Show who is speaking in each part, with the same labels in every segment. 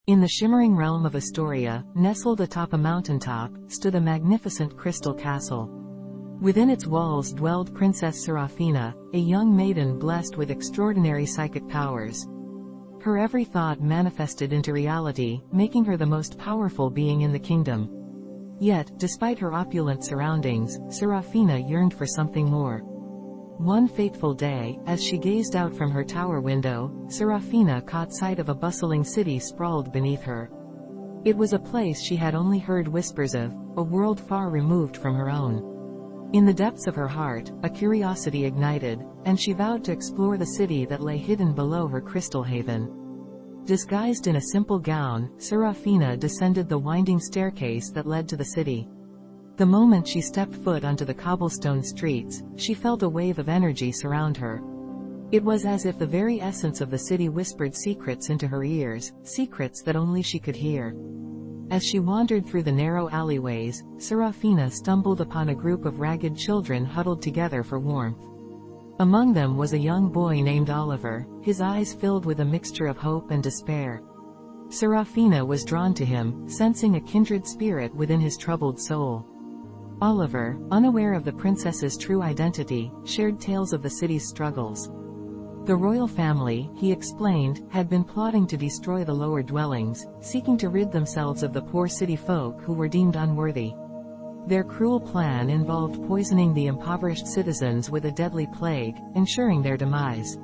Speaker 1: In the shimmering realm of Astoria, nestled atop a mountaintop, stood a magnificent crystal castle. Within its walls dwelled Princess Seraphina, a young maiden blessed with extraordinary psychic powers. Her every thought manifested into reality, making her the most powerful being in the kingdom. Yet, despite her opulent surroundings, Seraphina yearned for something more. One fateful day, as she gazed out from her tower window, Seraphina caught sight of a bustling city sprawled beneath her. It was a place she had only heard whispers of, a world far removed from her own. In the depths of her heart, a curiosity ignited, and she vowed to explore the city that lay hidden below her crystal haven. Disguised in a simple gown, Seraphina descended the winding staircase that led to the city. The moment she stepped foot onto the cobblestone streets, she felt a wave of energy surround her. It was as if the very essence of the city whispered secrets into her ears, secrets that only she could hear. As she wandered through the narrow alleyways, Seraphina stumbled upon a group of ragged children huddled together for warmth. Among them was a young boy named Oliver, his eyes filled with a mixture of hope and despair. Seraphina was drawn to him, sensing a kindred spirit within his troubled soul. Oliver, unaware of the princess's true identity, shared tales of the city's struggles. The royal family, he explained, had been plotting to destroy the lower dwellings, seeking to rid themselves of the poor city folk who were deemed unworthy. Their cruel plan involved poisoning the impoverished citizens with a deadly plague, ensuring their demise.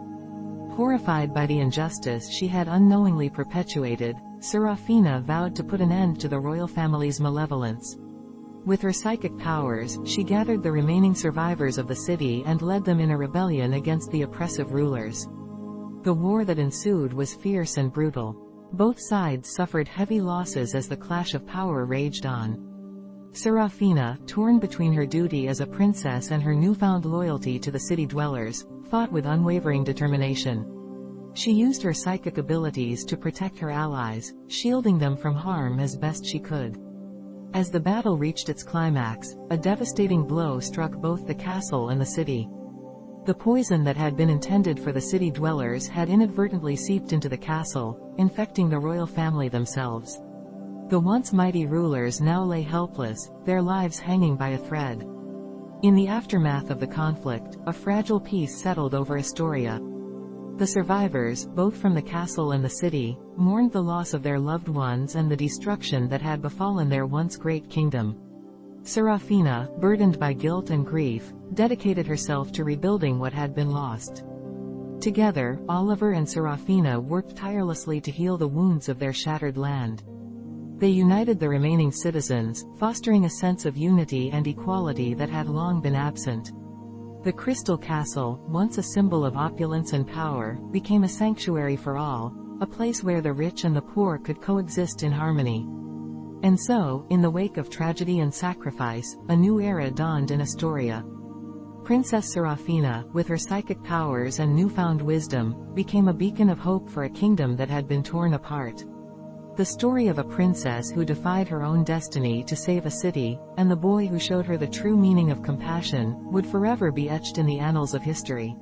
Speaker 1: Horrified by the injustice she had unknowingly perpetuated, Seraphina vowed to put an end to the royal family's malevolence. With her psychic powers, she gathered the remaining survivors of the city and led them in a rebellion against the oppressive rulers. The war that ensued was fierce and brutal. Both sides suffered heavy losses as the clash of power raged on. Seraphina, torn between her duty as a princess and her newfound loyalty to the city dwellers, fought with unwavering determination. She used her psychic abilities to protect her allies, shielding them from harm as best she could. As the battle reached its climax, a devastating blow struck both the castle and the city. The poison that had been intended for the city dwellers had inadvertently seeped into the castle, infecting the royal family themselves. The once mighty rulers now lay helpless, their lives hanging by a thread. In the aftermath of the conflict, a fragile peace settled over Astoria. The survivors, both from the castle and the city, mourned the loss of their loved ones and the destruction that had befallen their once great kingdom. Seraphina, burdened by guilt and grief, dedicated herself to rebuilding what had been lost. Together, Oliver and Seraphina worked tirelessly to heal the wounds of their shattered land. They united the remaining citizens, fostering a sense of unity and equality that had long been absent. The Crystal Castle, once a symbol of opulence and power, became a sanctuary for all, a place where the rich and the poor could coexist in harmony. And so, in the wake of tragedy and sacrifice, a new era dawned in Astoria. Princess Seraphina, with her psychic powers and newfound wisdom, became a beacon of hope for a kingdom that had been torn apart. The story of a princess who defied her own destiny to save a city, and the boy who showed her the true meaning of compassion, would forever be etched in the annals of history.